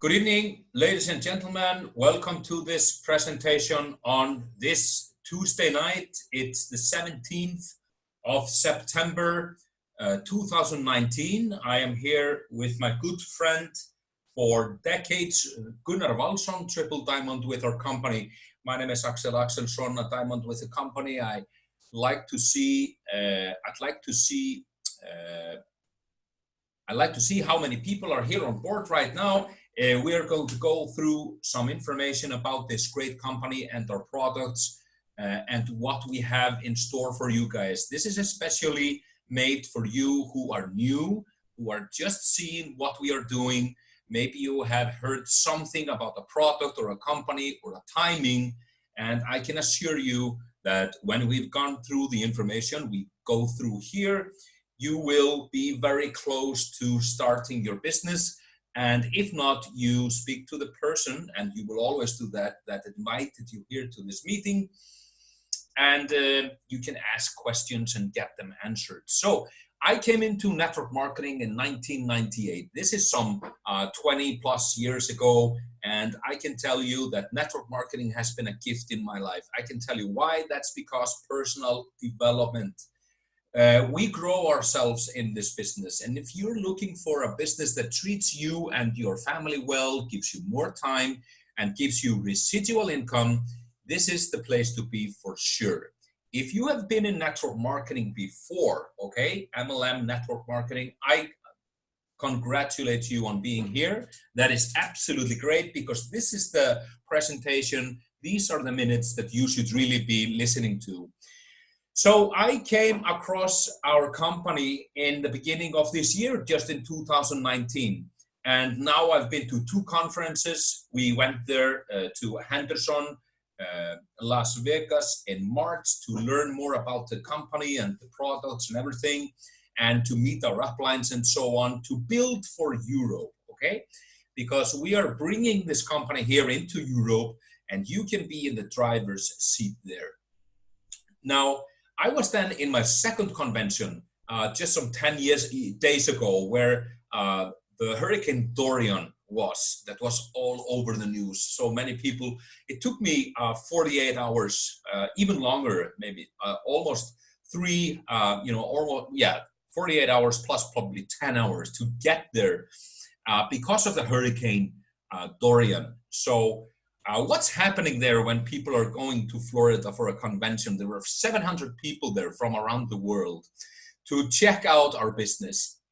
Good evening, ladies and gentlemen. Welcome to this presentation on this Tuesday night. It's the 17th of September 2019. I am here with my good friend for decades, Gunnar Valsson, triple diamond with our company. My name is Axel Axelsson, a diamond with the company. I'd like to see how many people are here on board right now. We are going to go through some information about this great company and our products and what we have in store for you guys. This is especially made for you who are new, who are just seeing what we are doing. Maybe you have heard something about a product or a company or a timing, and I can assure you that when we've gone through the information we go through here, you will be very close to starting your business. And if not, you speak to the person, and you will always do that invited you here to this meeting, and you can ask questions and get them answered. So I came into network marketing in 1998. This is some 20 plus years ago, and I can tell you that network marketing has been a gift in my life. I can tell you why. That's because personal development. We grow ourselves in this business, and if you're looking for a business that treats you and your family well, gives you more time, and gives you residual income, this is the place to be for sure. If you have been in network marketing before, okay, MLM network marketing, I congratulate you on being here. That is absolutely great, because this is the presentation. These are the minutes that you should really be listening to. So I came across our company in the beginning of this year, just in 2019. And now I've been to 2 conferences. We went there to Henderson, Las Vegas in March to learn more about the company and the products and everything, and to meet our uplines and so on, to build for Europe, okay? Because we are bringing this company here into Europe, and you can be in the driver's seat there. Now, I was then in my second convention just some 10 days ago, where the Hurricane Dorian that was all over the news. So many people, it took me 48 hours, even longer, maybe almost 48 hours plus probably 10 hours to get there because of the Hurricane Dorian. So what's happening there when people are going to Florida for a convention? There were 700 people there from around the world to check out our business.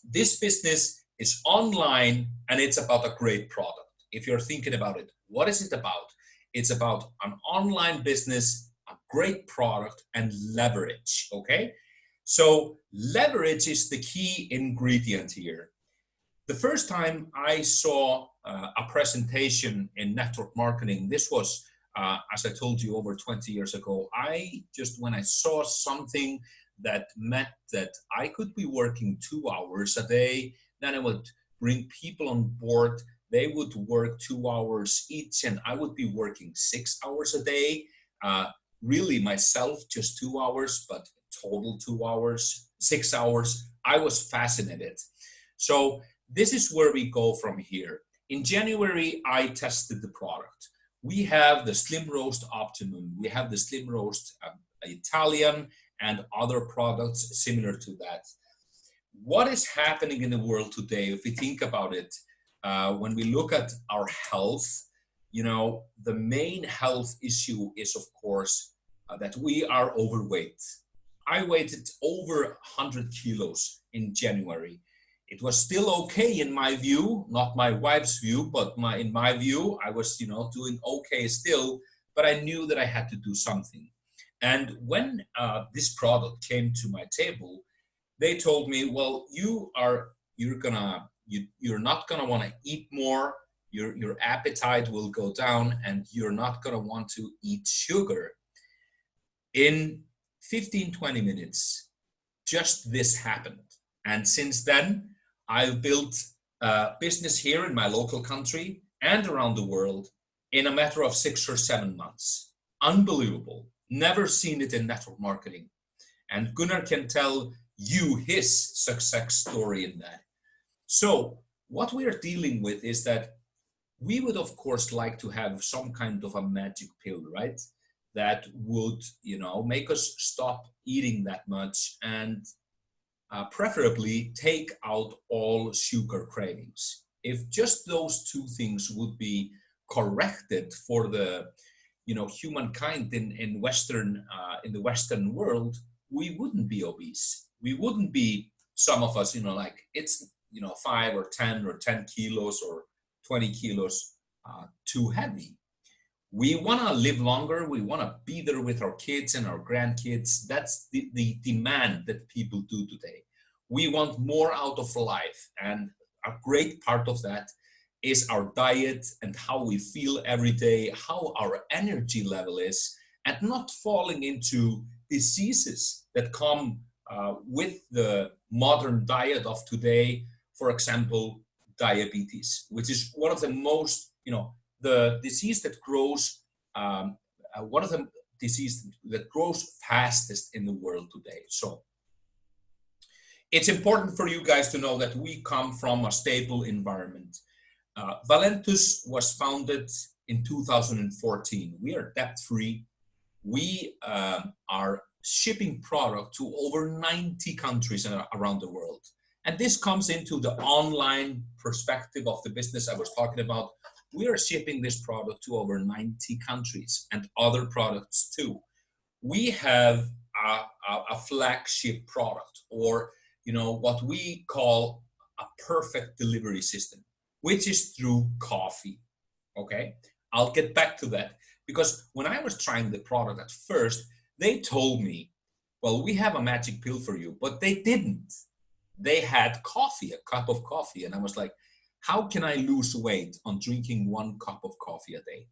This business is online, and it's about a great product. If you're thinking about it, what is it about? It's about an online business, a great product, and leverage, okay? So leverage is the key ingredient here. The first time I saw a presentation in network marketing, this was, as I told you, over 20 years ago. When I saw something that meant that I could be working 2 hours a day, then I would bring people on board. They would work 2 hours each, and I would be working 6 hours a day. Really myself, just 2 hours, but total 2 hours, 6 hours. I was fascinated. So this is where we go from here. In January, I tested the product. We have the Slim Roast Optimum. We have the Slim Roast Italian and other products similar to that. What is happening in the world today, if we think about it, when we look at our health, the main health issue is, of course, that we are overweight. I weighed over 100 kilos in January. It was still okay in my view, not my wife's view, but in my view, I was, doing okay still, but I knew that I had to do something. And when this product came to my table, they told me, well, you're not gonna want to eat more, your appetite will go down, and you're not gonna want to eat sugar. In 15-20 minutes, just this happened. And since then, I've built a business here in my local country and around the world in a matter of 6 or 7 months. Unbelievable. Never seen it in network marketing. And Gunnar can tell you his success story in that. So what we are dealing with is that we would, of course, like to have some kind of a magic pill, right? That would, make us stop eating that much and preferably take out all sugar cravings. If just those two things would be corrected for the, humankind in the Western world, we wouldn't be obese. We wouldn't be, some of us, like it's, 5 or 10 or 10 kilos or 20 kilos too heavy. We want to live longer. We want to be there with our kids and our grandkids. That's the demand that people do today. We want more out of life. And a great part of that is our diet and how we feel every day, how our energy level is, and not falling into diseases that come with the modern diet of today. For example, diabetes, which is one of the most, the disease that grows, one of the diseases that grows fastest in the world today. So it's important for you guys to know that we come from a stable environment. Valentus was founded in 2014. We are debt-free. We are shipping product to over 90 countries around the world. And this comes into the online perspective of the business I was talking about. We are shipping this product to over 90 countries and other products too. We have a flagship product, or what we call a perfect delivery system, which is through coffee. Okay, I'll get back to that, because when I was trying the product at first, they told me, well, we have a magic pill for you, but they didn't. They had coffee, a cup of coffee, and I was like, how can I lose weight on drinking 1 cup of coffee a day?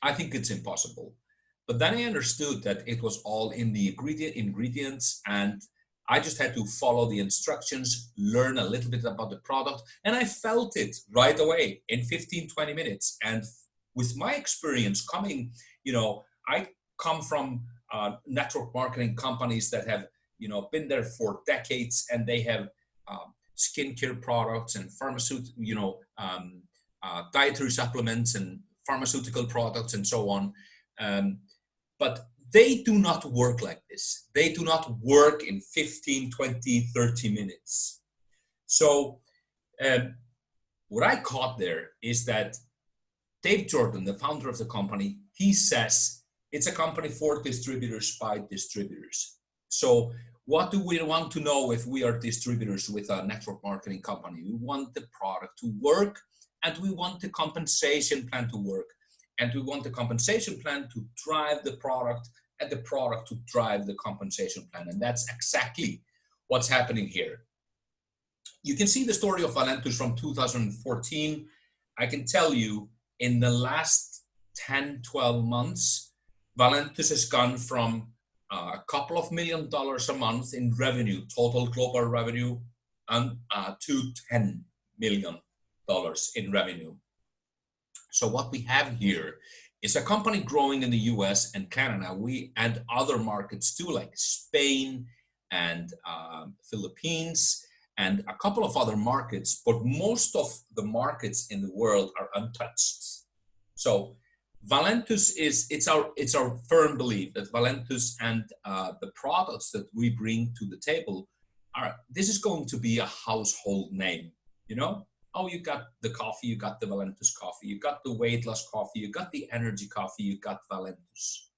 I think it's impossible. But then I understood that it was all in the ingredients, and I just had to follow the instructions, learn a little bit about the product, and I felt it right away in 15, 20 minutes. And with my experience coming, I come from network marketing companies that have, been there for decades, and they have skincare products and pharmaceutical, dietary supplements and pharmaceutical products and so on. But they do not work like this. They do not work in 15, 20, 30 minutes. So what I caught there is that Dave Jordan, the founder of the company, he says it's a company for distributors by distributors. So what do we want to know if we are distributors with a network marketing company? We want the product to work, and we want the compensation plan to work. And we want the compensation plan to drive the product, and the product to drive the compensation plan. And that's exactly what's happening here. You can see the story of Valentus from 2014. I can tell you, in the last 10, 12 months, Valentus has gone from a couple of $1 million a month in revenue, total global revenue, and to $10 million in revenue. So what we have here is a company growing in the US and Canada, and other markets too, like Spain and Philippines and a couple of other markets, but most of the markets in the world are untouched. So Valentus it's our firm belief that Valentus and the products that we bring to the table this is going to be a household name, Oh, you got the coffee, you got the Valentus coffee, you got the weight loss coffee, you got the energy coffee, you got Valentus.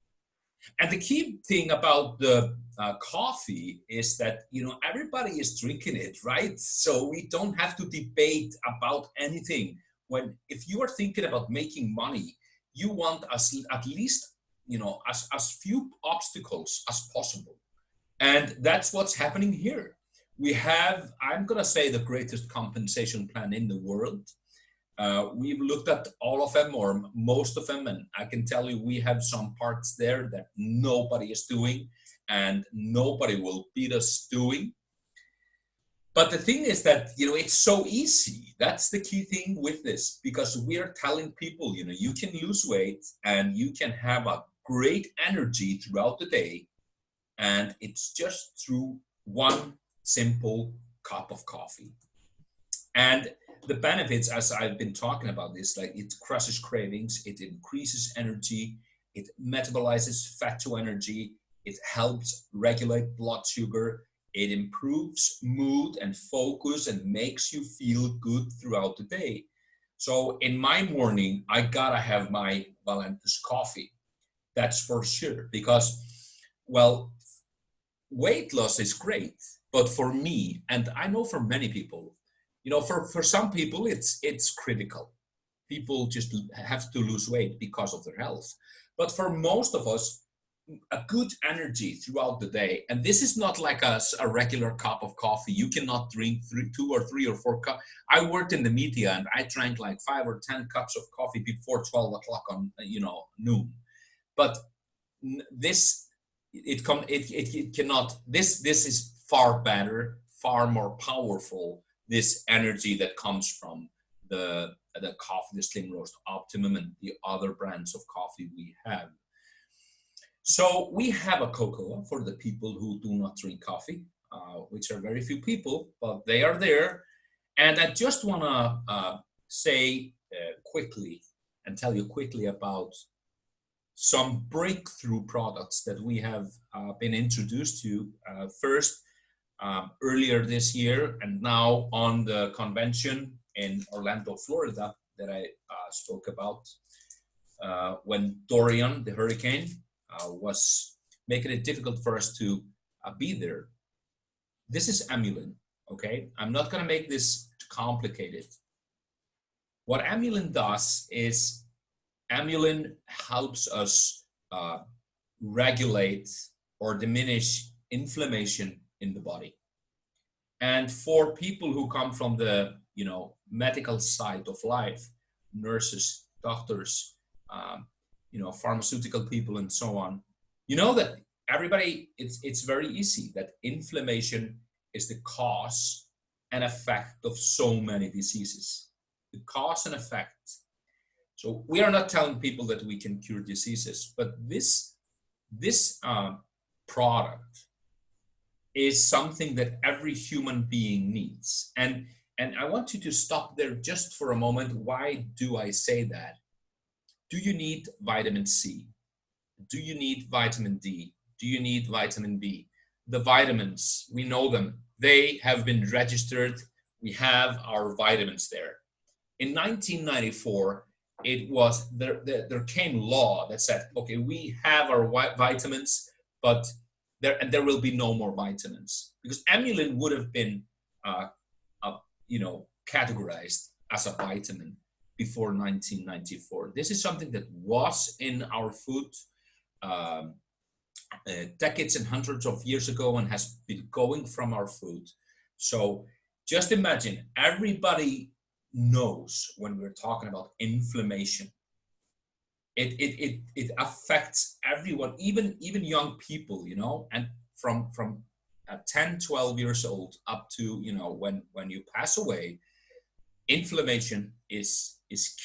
And the key thing about the coffee is that, everybody is drinking it, right? So we don't have to debate about anything. If you are thinking about making money, you want at least, as few obstacles as possible. And that's what's happening here. We have, I'm going to say, the greatest compensation plan in the world. We've looked at all of them, or most of them, and I can tell you we have some parts there that nobody is doing, and nobody will beat us doing. But the thing is that, it's so easy. That's the key thing with this, because we are telling people, you can lose weight and you can have a great energy throughout the day, and it's just through one simple cup of coffee. And the benefits, as I've been talking about this, like it crushes cravings, it increases energy, it metabolizes fat to energy, it helps regulate blood sugar, it improves mood and focus and makes you feel good throughout the day. So in my morning, I gotta have my Valentus coffee. That's for sure. Because, well, weight loss is great, but for me, and I know for many people, for some people, it's critical. People just have to lose weight because of their health. But for most of us, a good energy throughout the day, and this is not like a regular cup of coffee. You cannot drink two or three or four cups. I worked in the media and I drank like 5 or 10 cups of coffee before 12 o'clock on noon. But this it cannot. This is far better, far more powerful. This energy that comes from the coffee, the Slim Roast Optimum, and the other brands of coffee we have. So we have a cocoa for the people who do not drink coffee, which are very few people, but they are there. And I just want to say quickly and tell you quickly about some breakthrough products that we have been introduced to first earlier this year, and now on the convention in Orlando, Florida, that I spoke about when Dorian, the hurricane, was making it difficult for us to be there. This is Amulin, okay? I'm not going to make this complicated. What Amulin does is Amulin helps us regulate or diminish inflammation in the body. And for people who come from the medical side of life, nurses, doctors, pharmaceutical people, and so on, that everybody, it's very easy that inflammation is the cause and effect of so many diseases. The cause and effect. So we are not telling people that we can cure diseases, but this product is something that every human being needs. And I want you to stop there just for a moment. Why do I say that? Do you need vitamin C? Do you need vitamin D? Do you need vitamin B? The vitamins, we know them. They have been registered. We have our vitamins there. In 1994, there came law that said, okay, we have our vitamins, but there will be no more vitamins, because Amulin would have been categorized as a vitamin before 1994. This is something that was in our food decades and hundreds of years ago and has been going from our food. So just imagine, everybody knows when we're talking about inflammation, it affects everyone, even young people, and from 10, 12 years old up to when you pass away, inflammation is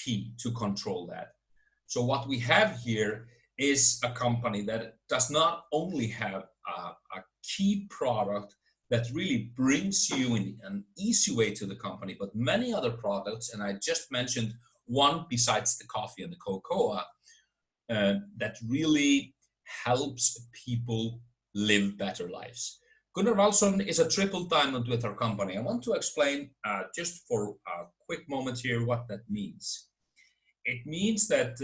key to control that. So what we have here is a company that does not only have a key product that really brings you in an easy way to the company, but many other products, and I just mentioned one besides the coffee and the cocoa, that really helps people live better lives. Gunnar Valsson is a triple diamond with our company. I want to explain just for a quick moment here what that means. It means that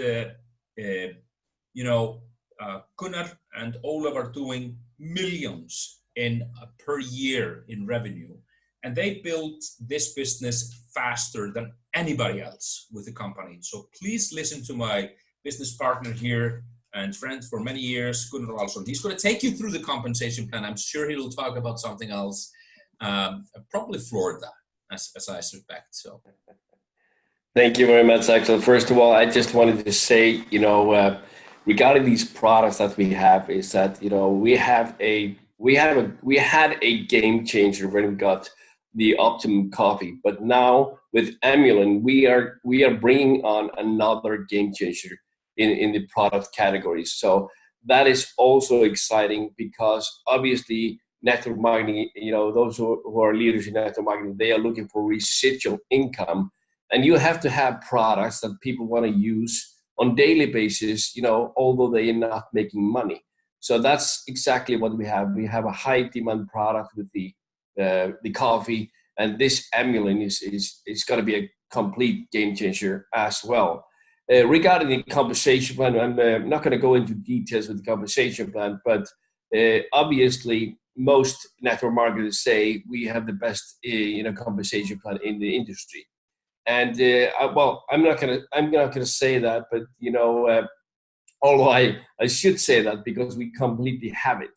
Gunnar and Olav are doing millions per year in revenue, and they built this business faster than anybody else with the company. So please listen to my business partner here and friend for many years, Gunnar Valsson. He's going to take you through the compensation plan. I'm sure he'll talk about something else, probably Florida, as I suspect. So, thank you very much, Axel. First of all, I just wanted to say, regarding these products that we have, is that we had a game changer when we got the Optimum coffee, but now with Amulin, we are bringing on another game changer in the product categories. So that is also exciting, because obviously network marketing, those who are leaders in network marketing, they are looking for residual income. And you have to have products that people want to use on daily basis, although they are not making money. So that's exactly what we have. We have a high demand product with the coffee, and this Emulin is going to be a complete game changer as well. Regarding the compensation plan, I'm not going to go into details with the compensation plan, but obviously most network marketers say we have the best compensation plan in the industry. And I'm not gonna say that, but although I should say that because we completely have it.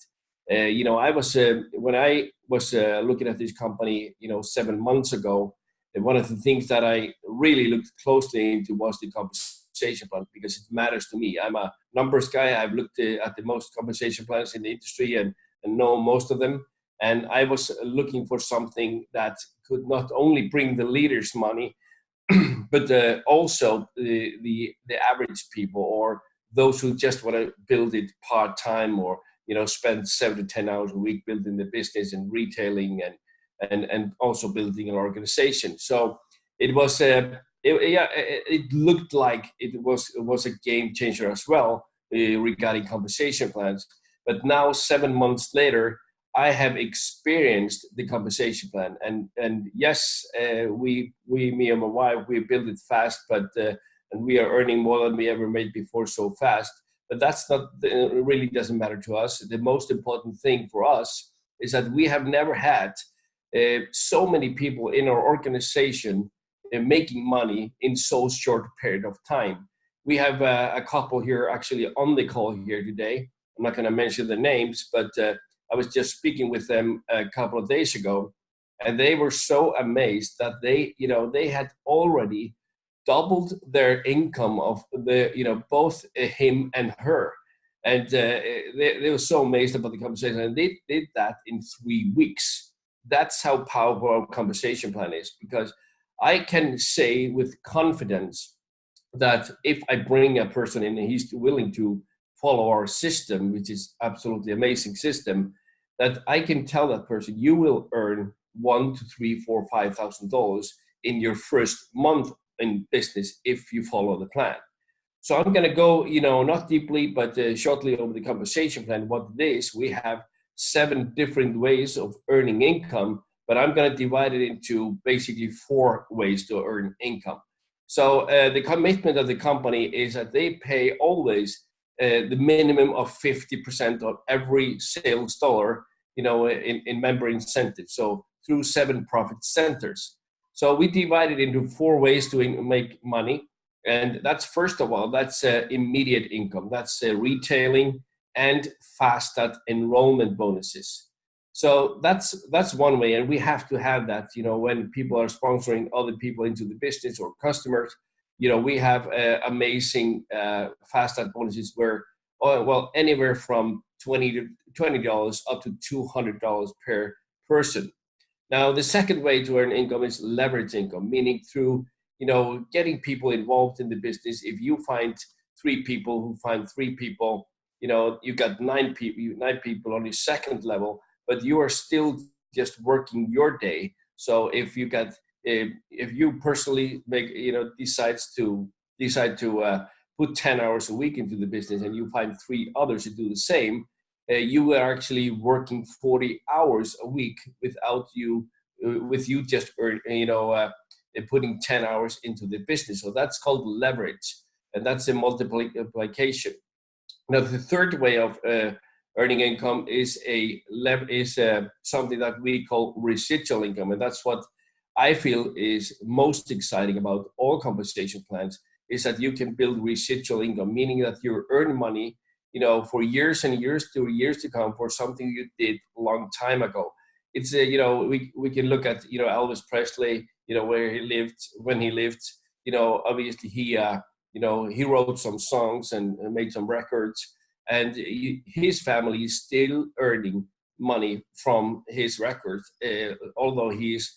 I was when I was looking at this company, 7 months ago, and one of the things that I really looked closely into was the compensation plan, because it matters to me. I'm a numbers guy. I've looked at the most compensation plans in the industry and know most of them. And I was looking for something that could not only bring the leaders money, but also the average people, or those who just want to build it part-time, or spend 7 to 10 hours a week building the business and retailing and also building an organization. So it was it looked like it was a game changer as well regarding compensation plans. But now 7 months later, I have experienced the compensation plan, and yes, me and my wife, we built it fast, but and we are earning more than we ever made before so fast. But that's not, it really doesn't matter to us. The most important thing for us is that we have never had so many people in our organization making money in so short period of time. We have a couple here actually on the call here today. I'm not going to mention the names, but I was just speaking with them a couple of days ago, and they were so amazed that they had already doubled their income of both him and her. And they were so amazed about the conversation, and they did that in 3 weeks. That's how powerful our conversation plan is, because I can say with confidence that if I bring a person in and he's willing to follow our system, which is absolutely amazing system, that I can tell that person, you will earn $1,000 to $3,000, $4,000, $5,000 in your first month in business if you follow the plan. So I'm going to go, not deeply, but shortly over the compensation plan. What it is, we have 7 different ways of earning income, but I'm going to divide it into basically 4 ways to earn income. So the commitment of the company is that they pay always the minimum of 50% of every sales dollar, in member incentives. So through 7 profit centers. So we divide it into 4 ways to make money. And that's, first of all, that's immediate income. That's retailing and fast start enrollment bonuses. So that's one way, and we have to have that. When people are sponsoring other people into the business or customers, we have amazing fast start bonuses where, anywhere from $20 up to $200 per person. Now, the second way to earn income is leverage income, meaning through getting people involved in the business. If you find 3 people who find 3 people, you got 9 people on the second level, but you are still just working your day. So if you personally decide to put 10 hours a week into the business, and you find 3 others to do the same, you are actually working 40 hours a week with you just putting 10 hours into the business. So that's called leverage, and that's a multiplication. Now, the third way of earning income is something that we call residual income, and that's what I feel is most exciting about all compensation plans, is that you can build residual income, meaning that you earn money, for years and years to come for something you did a long time ago. It's we can look at Elvis Presley, where he lived, when he lived. Obviously he wrote some songs and made some records, and his family is still earning money from his records, although he's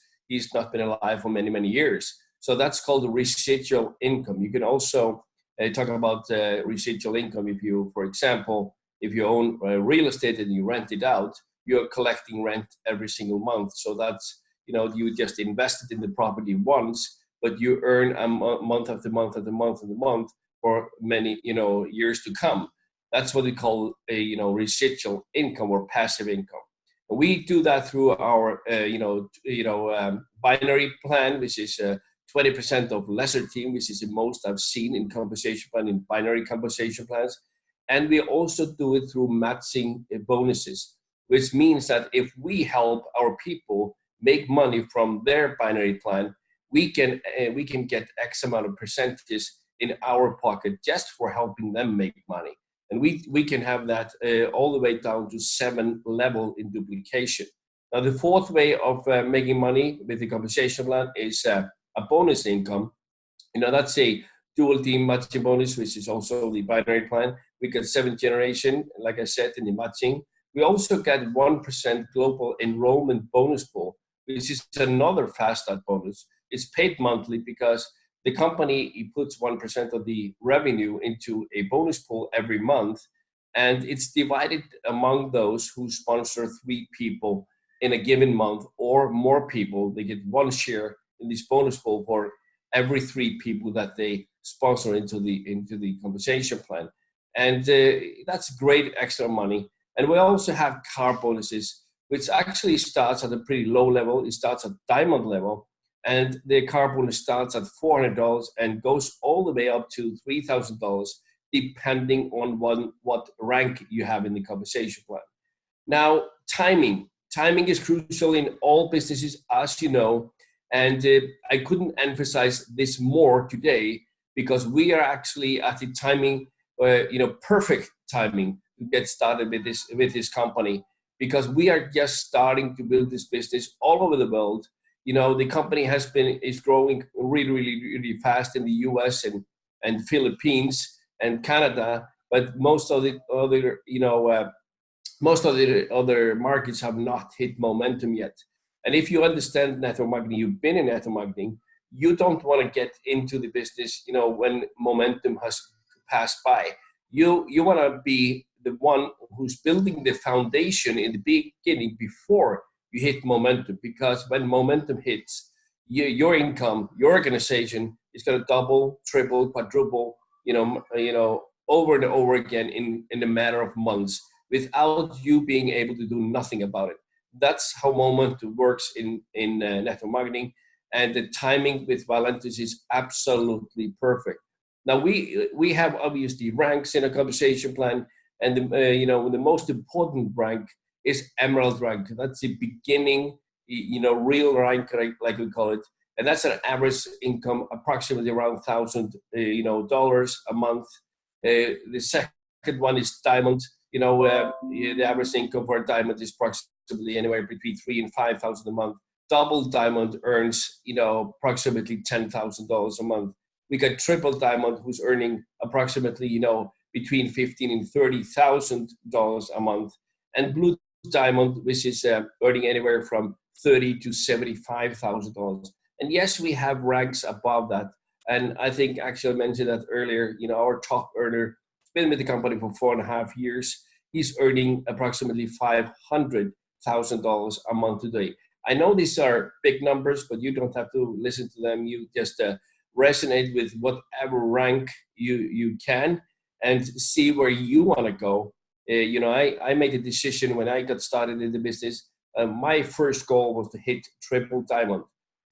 not been alive for many years. So that's called residual income. You can also talk about residual income if you, for example, if you own real estate and you rent it out, you're collecting rent every single month. So that's, you just invested in the property once, but you earn a month after month after month after month for many, years to come. That's what we call a, residual income or passive income. And we do that through our, binary plan, which is 20% of lesser team, which is the most I've seen in compensation plan, in binary compensation plans. And we also do it through matching bonuses, which means that if we help our people make money from their binary plan, we can get X amount of percentages in our pocket just for helping them make money. And we can have that all the way down to 7 level in duplication. Now, the fourth way of making money with the compensation plan is a bonus income. That's a dual team matching bonus, which is also the binary plan. We get 7th generation, like I said, in the matching. We also get 1% global enrollment bonus pool, which is another fast start bonus. It's paid monthly because the company puts 1% of the revenue into a bonus pool every month, and it's divided among those who sponsor 3 people in a given month or more people. They get 1 share in this bonus pool for every 3 people that they sponsor into the compensation plan. And that's great extra money. And we also have car bonuses, which actually starts at a pretty low level. It starts at diamond level. And the car bonus starts at $400 and goes all the way up to $3,000, depending on what rank you have in the compensation plan. Now, timing. Timing is crucial in all businesses, as you know. And I couldn't emphasize this more today because we are actually at the timing, perfect timing to get started with this company, because we are just starting to build this business all over the world. The company is growing really, really, really fast in the US and Philippines and Canada, but most of the other markets have not hit momentum yet. And if you understand network marketing, you've been in network marketing, you don't want to get into the business, when momentum has passed by. You want to be the one who's building the foundation in the beginning before you hit momentum, because when momentum hits, your income, your organization is going to double, triple, quadruple, over and over again in a matter of months without you being able to do nothing about it. That's how momentum works in network marketing, and the timing with Valentis is absolutely perfect. Now we have obviously ranks in a compensation plan, and the most important rank is Emerald rank. That's the beginning, real rank, like we call it, and that's an average income approximately around $1,000 a month. The second one is Diamond. The average income for a Diamond is approximately anywhere between $3,000 and $5,000 a month. Double Diamond earns, approximately $10,000 a month. We got Triple Diamond, who's earning approximately, between $15,000 and $30,000 a month, and Blue Diamond, which is earning anywhere from $30,000 to $75,000. And yes, we have ranks above that. And I think actually I mentioned that earlier. Our top earner has been with the company for 4.5 years. He's earning approximately $500,000 a month today. I know these are big numbers, but you don't have to listen to them. You just resonate with whatever rank you can and see where you want to go. I made a decision when I got started in the business. My first goal was to hit Triple Diamond,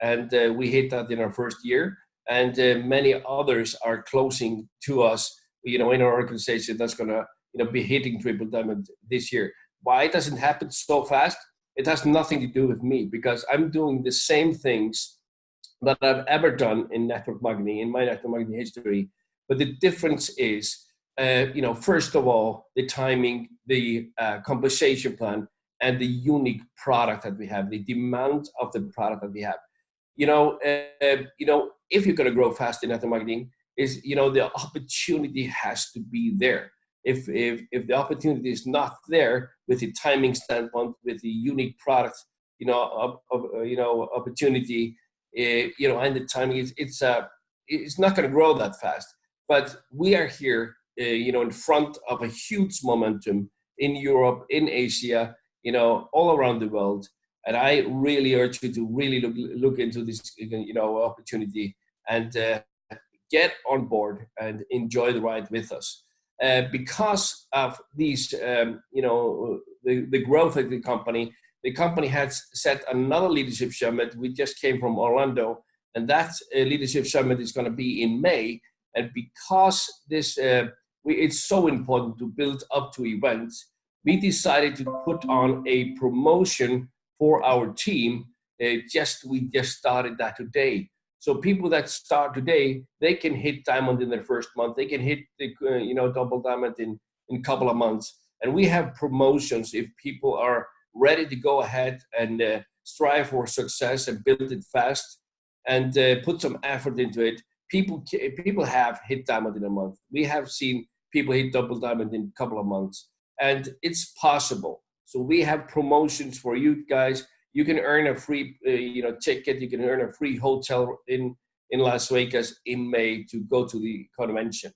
and we hit that in our first year. And many others are closing to us, in our organization that's going to, be hitting Triple Diamond this year. Why it doesn't happen so fast? It has nothing to do with me, because I'm doing the same things that I've ever done in network marketing, in my network marketing history. But the difference is, first of all, the timing, the compensation plan, and the unique product that we have, the demand of the product that we have. If you're going to grow fast in network marketing, the opportunity has to be there. If the opportunity is not there with the timing standpoint, with the unique product, opportunity, and the timing, it's not going to grow that fast. But we are here, in front of a huge momentum in Europe, in Asia, all around the world. And I really urge you to really look into this, opportunity and get on board and enjoy the ride with us. Because of these, the growth of the company has set another leadership summit. We just came from Orlando, and that leadership summit is going to be in May. And because this, it's so important to build up to events, we decided to put on a promotion for our team. We just started that today. So people that start today, they can hit diamond in their first month. They can hit the double diamond in a couple of months. And we have promotions if people are ready to go ahead and strive for success and build it fast and put some effort into it. People have hit diamond in a month. We have seen people hit double diamond in a couple of months, and it's possible. So we have promotions for you guys. You can earn a free ticket. You can earn a free hotel in Las Vegas in May to go to the convention.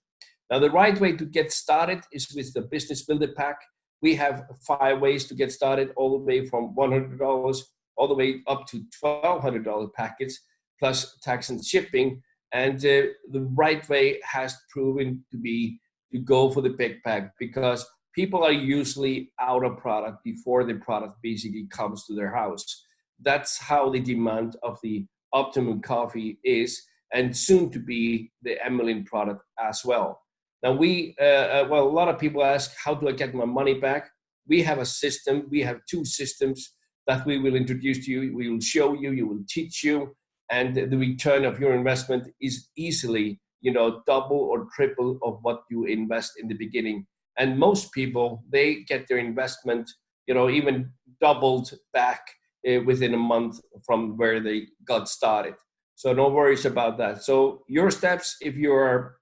Now, the right way to get started is with the Business Builder Pack. We have 5 ways to get started, all the way from $100 all the way up to $1,200 packets, plus tax and shipping. And the right way has proven to be to go for the big pack, because people are usually out of product before the product basically comes to their house. That's how the demand of the Optimum Coffee is, and soon to be the Emmeline product as well. Now a lot of people ask, how do I get my money back? We have a system. We have 2 systems that we will introduce to you. We will show you, we will teach you, and the return of your investment is easily, double or triple of what you invest in the beginning. And most people, they get their investment, even doubled back within a month from where they got started. So no worries about that. So your steps, if you are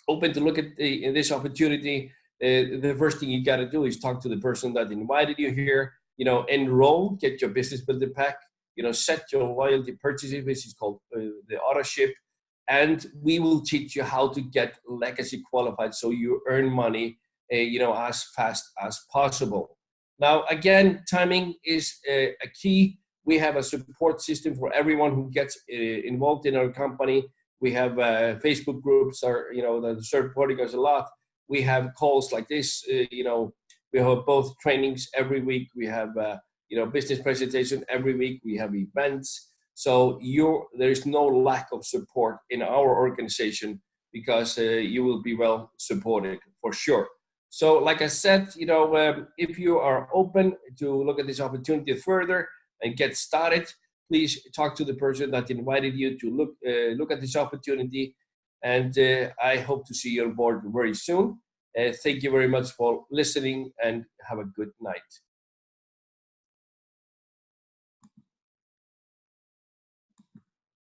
open to look at this opportunity, the first thing you got to do is talk to the person that invited you here. Enroll, get your Business Builder Pack. Set your loyalty purchases, which is called the auto ship, and we will teach you how to get legacy qualified so you earn money, as fast as possible. Now, again, timing is a key. We have a support system for everyone who gets involved in our company. We have Facebook groups that are supporting us a lot. We have calls like this. We have both trainings every week. We have business presentation every week. We have events. So there is no lack of support in our organization, because you will be well supported for sure. So like I said, if you are open to look at this opportunity further and get started, please talk to the person that invited you to look at this opportunity. And I hope to see you on board very soon. Thank you very much for listening, and have a good night.